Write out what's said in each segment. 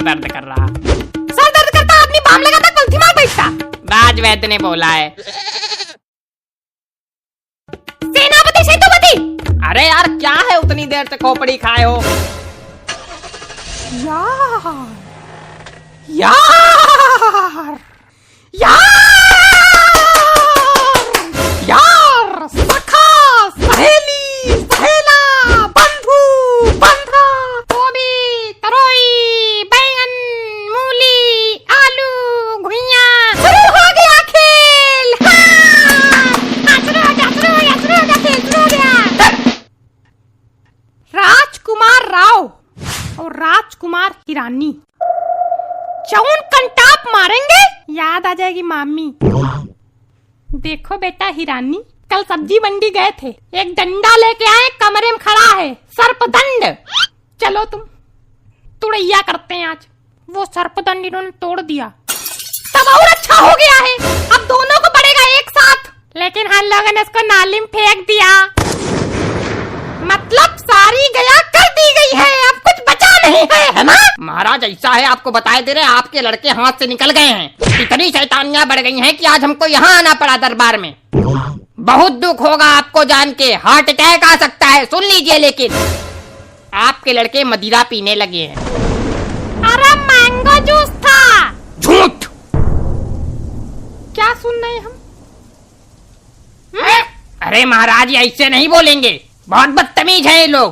दर्द कर रहा। सर दर्द करता आदमी बाम लगाता कुल्थी मार बैठता। राज वैद्य ने बोला है। सेनापति सेतुपति। अरे यार क्या है उतनी देर से खोपड़ी खाए हो? यार यार यार सखा सहेली सहेला बंधु बंधा गोभी तरोई बैंगन मूली आलू घुइया शुरू हो गया खेल। हाँ, शुरू हो गया खेल शुरू हो गया। राजकुमार राव और राजकुमार हिरानी चौन कंटाप मारेंगे, याद आ जाएगी मामी। देखो बेटा हिरानी, कल सब्जी मंडी गए थे, एक डंडा लेके आए, कमरे में खड़ा है सर्पदंड। चलो तुम तुड़ैया करते हैं आज। वो सर्पदंड इन्होंने तोड़ दिया, तब और अच्छा हो गया है। अब दोनों को पड़ेगा एक साथ, लेकिन हम लोगों ने इसको नाली में फेंक दिया। मतलब सारी गया कर दी गई है, अब कुछ बचा नहीं है ना? महाराज ऐसा है, आपको बताए दे रहे, आपके लड़के हाथ से निकल गए हैं। इतनी शैतानियां बढ़ गई हैं कि आज हमको यहाँ आना पड़ा दरबार में। बहुत दुख होगा आपको जान के, हार्ट अटैक आ सकता है, सुन लीजिए। लेकिन आपके लड़के मदिरा पीने लगे हैं। अरे मैंगो जूस था। झूठ। क्या सुन रहे हम? अरे महाराज ऐसे नहीं बोलेंगे, बहुत बदतमीज है ये लोग।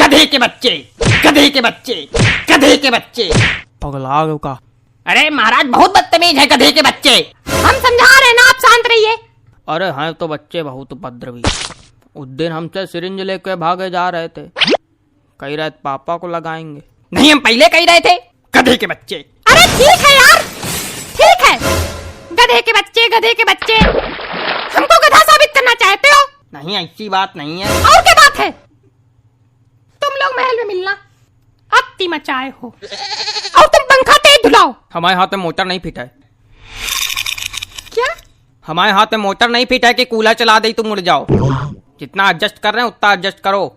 गधे के बच्चे, गधे के बच्चे, गधे के बच्चे। पगला गया का। अरे महाराज बहुत बदतमीज है गधे के बच्चे। हम समझा रहे ना, आप शांत रहिए। अरे हैं तो बच्चे बहुत उपद्रवी। उस दिन हमसे सिरिंज लेके भागे जा रहे थे, कह रहे पापा को लगाएंगे। नहीं, हम पहले कह रहे थे गधे के बच्चे। अरे ठीक है यार, ठीक है। गधे के बच्चे, गधे के बच्चे। हमको गधा साबित करना चाहते हो? नहीं, ऐसी बात नहीं है। और क्या बात है? तुम लोग महल में मिलना, अति मचाए हो, और तुम पंखा तेज धुलाओ। हमारे हाथ में मोटर नहीं फिट है। क्या? हमारे हाथ में मोटर नहीं फिट है कि कूलर चला दे तुम मुड़ जाओ। जितना एडजस्ट कर रहे हैं उतना एडजस्ट करो।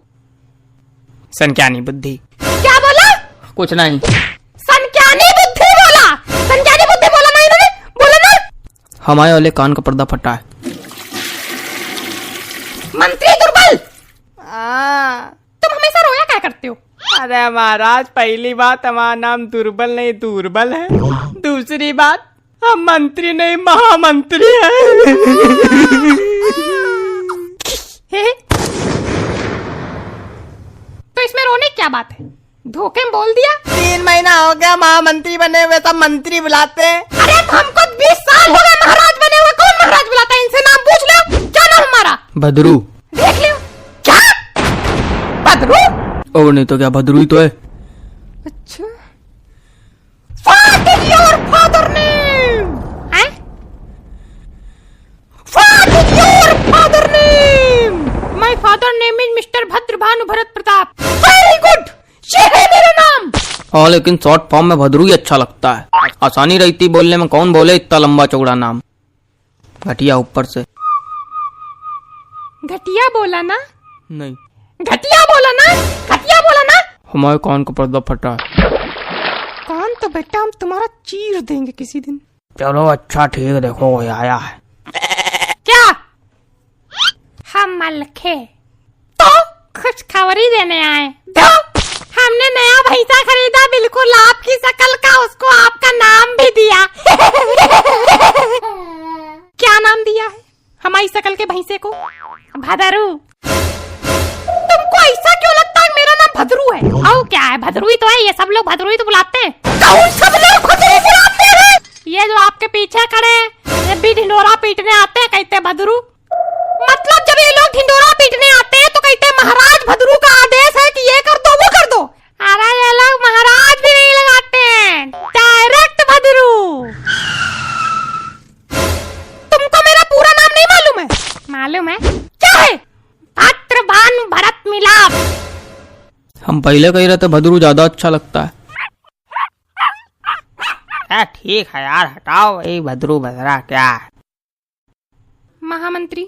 सनक्यानी बुद्धि। क्या बोला? कुछ नहीं। सनक्यानी बुद्धि बोला? सनक्यानी बुद्धि बोला ना इन्होंने? बोला ना? हमारे वाले कान का पर्दा फटा है। मंत्री दुर्बल, तुम हमेशा रोया क्या करते हो? अरे महाराज, पहली बात हमारा नाम दुर्बल नहीं दुर्बल है। दूसरी बात, हम मंत्री नहीं महामंत्री हैं। तो इसमें रोने की क्या बात है? धोखे में बोल दिया। 3 महीना हो गया महामंत्री बने हुए, सब मंत्री बुलाते हैं। अरे तो हमको 20 साल हो गए महाराज बने हुए। कौन महाराज बुलाता है? इनसे नाम पूछ लो। क्या नाम हमारा? भद्रू। देख लो। क्या? भद्रू? और नहीं तो क्या, भद्रू ही तो है। अच्छा। What is your father name? हैं? What is your father name? My father name is Mr. भद्र भानु भरत प्रताप। Very good. ये है मेरा नाम। हाँ, लेकिन शॉर्ट फॉर्म में भद्रू ही अच्छा लगता है। आसानी रहती बोलने में, कौन बोले इतना लंबा चौड़ा नाम। घटिया ऊपर से। घटिया बोला ना? नहीं, घटिया बोला ना? घटिया बोला ना? हमारे कान का पर्दा फटा है। कान तो बेटा हम तुम्हारा चीर देंगे किसी दिन। चलो अच्छा ठीक, देखो वो आया है। क्या? हम मलखे तो खुश खबरी देने आए। तो हमने नया भैंसा खरीदा, बिल्कुल आपकी शकल का, उसको आपका नाम भी दिया। क्या नाम दिया है हमारी शकल के भैंसे को? भदरू। तुमको ऐसा क्यों लगता है मेरा नाम भदरू है? और क्या है, भदरू ही तो है, ये सब लोग भदरू ही तो बुलाते हैं। कौन सब लोग भदरू बुलाते हैं? ये जो आपके पीछे खड़े ये भी ढिंडोरा पीटने आते हैं, कहते भदरू। मतलब जब ये लोग ढिंडोरा पीटने आते हैं तो कहते महाराज भदरू का आदेश है कि ये कर दो वो कर दो। अरे ये लोग महाराज भी नहीं लगाते हैं, डायरेक्ट भदरू। तुमको मेरा पूरा नाम नहीं मालूम है? मालूम है। क्या है? भद्र भानु भरत मिलाप। हम पहले कह रहे थे भद्रू ज्यादा अच्छा लगता है। ठीक है यार, हटाओ वही भद्रू भद्रा क्या है। महामंत्री,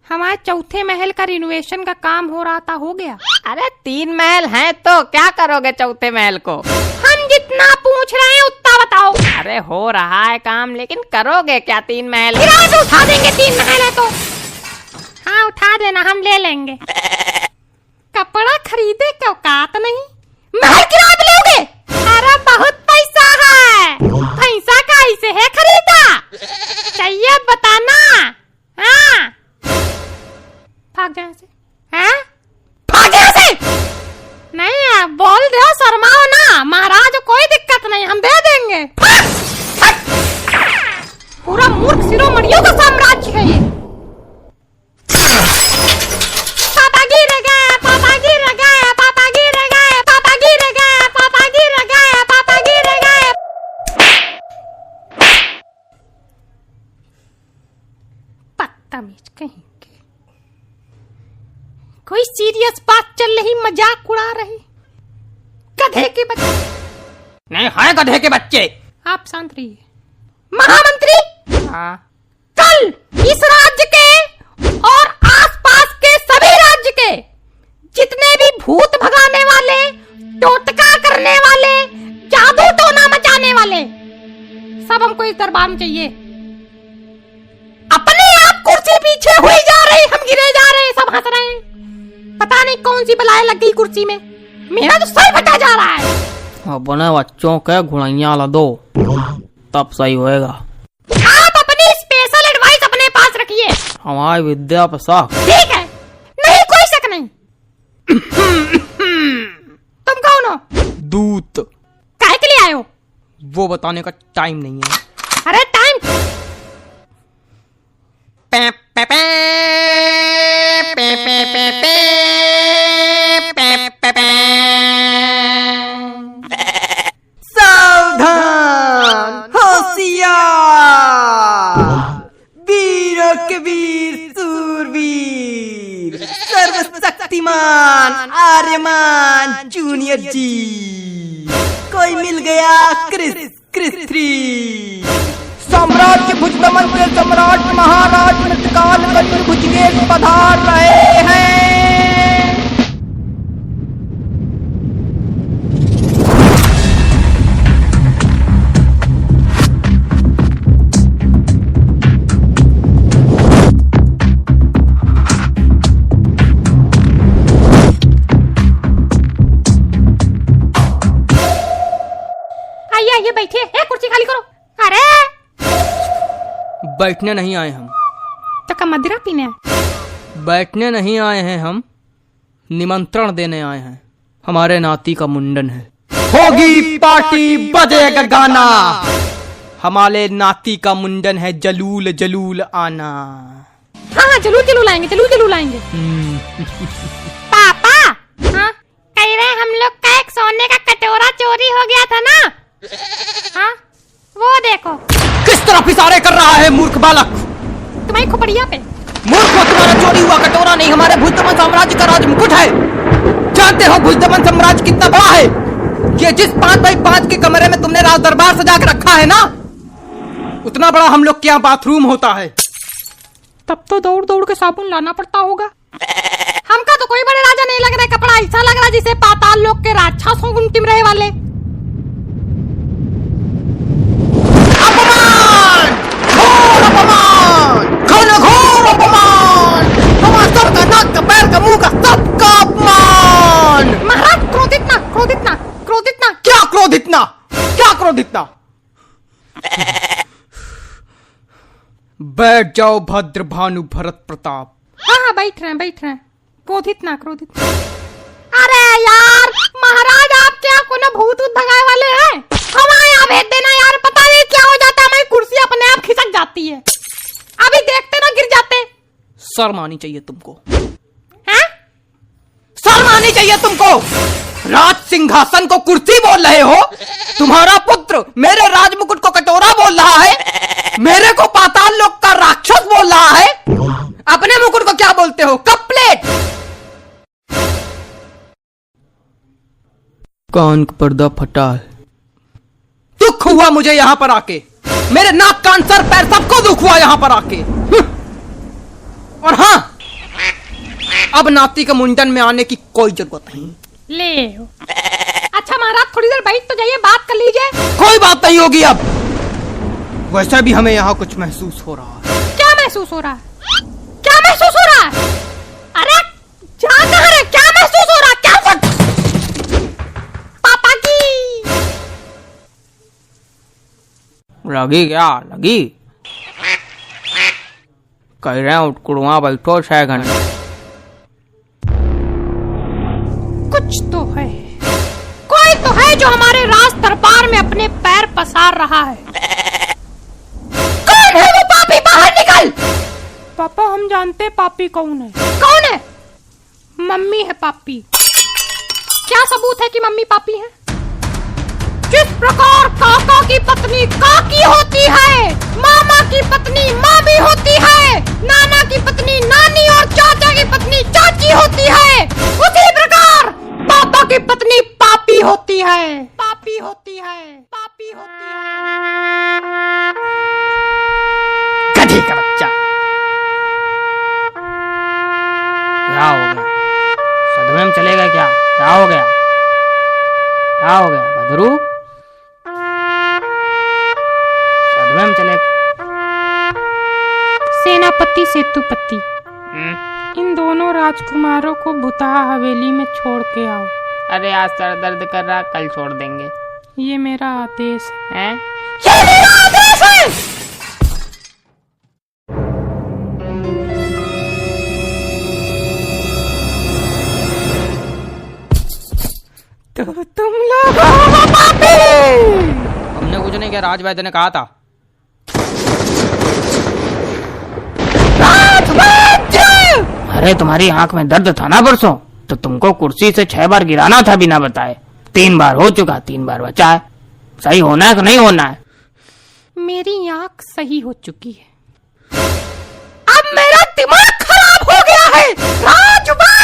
हमारे चौथे महल का रिनोवेशन का काम हो रहा था, हो गया? अरे 3 महल हैं तो क्या करोगे चौथे महल को? हम जितना पूछ रहे हैं उतना बताओ। अरे हो रहा है काम, लेकिन करोगे क्या 3 महल? किराए तो उठा देंगे, 3 महल है तो। हाँ उठा देना, हम ले लेंगे। कपड़ा खरीदे के औकात नहीं, महल किराए पे लोगे? अरे बहुत पैसा है, पैसा का इसे है खरीदा, चाहिए बताना। हाँ भाग जाए से, हाँ भाग जाए से। नहीं है, बोल दो, शर्माओ ना महाराज, कोई दिक्कत नहीं, हम दे देंगे। पूरा मूर्ख शिरोमणियों का साम्राज्य है ये। पापा गिर गए, पापा गिर गए, पापा गिर गए, पापा गिर गए, पापा गिर गए, पापा गिर गए। बदतमीज कहीं के, कोई सीरियस बात चल रही, मजाक उड़ा रही। गधे के बच्चे नहीं है, गधे के बच्चे। आप शांत रहिए। महामंत्री, हाँ कल इस राज्य के और आसपास के सभी राज्य के जितने भी भूत भगाने वाले, टोटका करने वाले, जादू टोना मचाने वाले, सब हमको इस दरबार में चाहिए। अपने आप कुर्सी पीछे हुई जा रही, हम गिरे जा रहे, सब हंस रहे हैं। पता नहीं कौन सी बलाएं लग गई कुर्सी में, मेरा तो सर फटा जा रहा है। अपने बच्चों के घुड़ैया ला दो, तब सही होएगा। आप अपनी स्पेशल एडवाइस अपने पास रखिए। हमारी विद्या पर शक। ठीक है, नहीं कोई शक नहीं। तुम कौन हो? दूत। काहे के लिए आए हो? वो बताने का टाइम नहीं है। अरे टाइम पे पे पे पे पे पे पे पे पे। सावधान, होशियार, वीरों के वीर सूरवीर, सर्वशक्तिमान आर्यमान जूनियर जी, कोई मिल गया क्रिस क्रिस 3। साम्राज्य भुजदमन के सम्राट महाराज मृतकाल कलियुग भुजगेश पधार रहे हैं। आइए बैठिए, एक कुर्सी खाली करो। अरे बैठने नहीं आए हम, तो का मदिरा पीने आए? बैठने नहीं आए हैं हम, निमंत्रण देने आए हैं। हमारे नाती का मुंडन है, होगी पार्टी, बजेगा गाना। हमारे नाती का मुंडन है, जलूल जलूल आना। हाँ जरूर जरूर लाएंगे, जरूर जरूर लाएंगे। पापा, हाँ कह रहे हम लोग का एक सोने का कटोरा चोरी हो गया था ना? हाँ वो देखो। किस तरफ इशारे कर रहा है मूर्ख बालक? तुम्हारी खोपड़िया पे। मूर्ख हो, तुम्हारा चोरी हुआ कटोरा नहीं, हमारे भुजदमन साम्राज्य का राज मुकुट है। जानते हो भुजदमन साम्राज्य कितना बड़ा है? ये जिस 5x5 के कमरे में तुमने राज दरबार सजा के रखा है ना, उतना बड़ा हम लोग के यहाँ बाथरूम होता है। तब तो दौड़ दौड़ के साबुन लाना पड़ता होगा। हमका तो कोई बड़े राजा नहीं लग रहा है, कपड़ा ऐसा लग रहा है जिसे पाताल लोक के राक्षसों को टिम रहे वाले। अपमान! घोर अपमान! घोर अपमान! हमारा सबका नाक का पैर का मुंह का सबका अपमान! महाराज क्रोधित ना, क्रोधित ना, क्रोधित ना। क्या क्रोधित ना? क्या क्रोधित ना? बैठ जाओ भद्र भानु भरत प्रताप। हाँ हाँ बैठ रहे हैं, बैठ रहे हैं। क्रोधित ना, क्रोधित। अरे यार महाराज, आप क्या कोनो भूत भगाए वाले हैं? हमारे यहाँ भेज देना यार, पता नहीं क्या हो जाता है, हमारी कुर्सी अपने आप खिसक जाती है। अभी देखते ना गिर जाते। शर्म आनी चाहिए तुमको, हैं? शर्म आनी चाहिए तुमको। राज सिंहासन को कुर्सी बोल रहे हो? तुम्हारा पुत्र मेरे राज मुकुट को कटोरा बोल रहा है, मेरे को पाताल लोक का राक्षस बोल रहा है। अपने मुकुट को क्या बोलते हो? Cup plate. कान का पर्दा फटा है। दुख हुआ मुझे यहाँ पर आके, मेरे नाक कान सर पैर सबको दुख हुआ यहाँ पर आके। और हाँ, अब नाती के मुंडन में आने की कोई जरूरत नहीं। ले अच्छा महाराज थोड़ी देर बैठ तो जाइए, बात कर लीजिए। कोई बात नहीं होगी अब। वैसे भी हमें यहाँ कुछ महसूस हो रहा है। क्या महसूस हो रहा है? क्या महसूस हो रहा है? अरे क्या कह रहे? क्या महसूस हो रहा है? क्या पापा की लगी क्या लगी? कह रहे हैं उठकुड़ुआ बैठो 6 घंटे। कुछ तो है, कोई तो है जो हमारे राज दरबार में अपने पैर पसार रहा है। कौन है वो पापी? बाहर निकल। पापा हम जानते पापी कौन है। कौन है? मम्मी है पापी। क्या सबूत है कि मम्मी पापी है? जिस प्रकार काका की पत्नी काकी होती है, मामा की पत्नी मामी होती है, नाना की पत्नी नानी और चाचा की पत्नी चाची होती है, उसी प्रकार पापा की पत्नी पापी होती है। पापी होती है। पापी होती है। गधी का बच्चा। क्या हो गया? सदमे में चलेगा क्या? क्या हो गया? क्या हो गया भद्रू? सदमे में चले? सेनापति सेतुपति, इन दोनों राजकुमारों को भुताहा हवेली में छोड़ के आओ। अरे आज सर दर्द कर रहा, कल छोड़ देंगे। ये मेरा आदेश है। ये मेरा आदेश है। तो तुम लोग हो पापी। हमने कुछ नहीं किया, राजवैद्य ने कहा था। अरे तुम्हारी आंख में दर्द था ना परसों, तो तुमको कुर्सी से 6 बार गिराना था बिना बताए। 3 बार हो चुका, 3 बार बचा है। सही होना है कि नहीं होना है? मेरी आंख सही हो चुकी है। अब मेरा दिमाग खराब हो गया है। राजवैद्य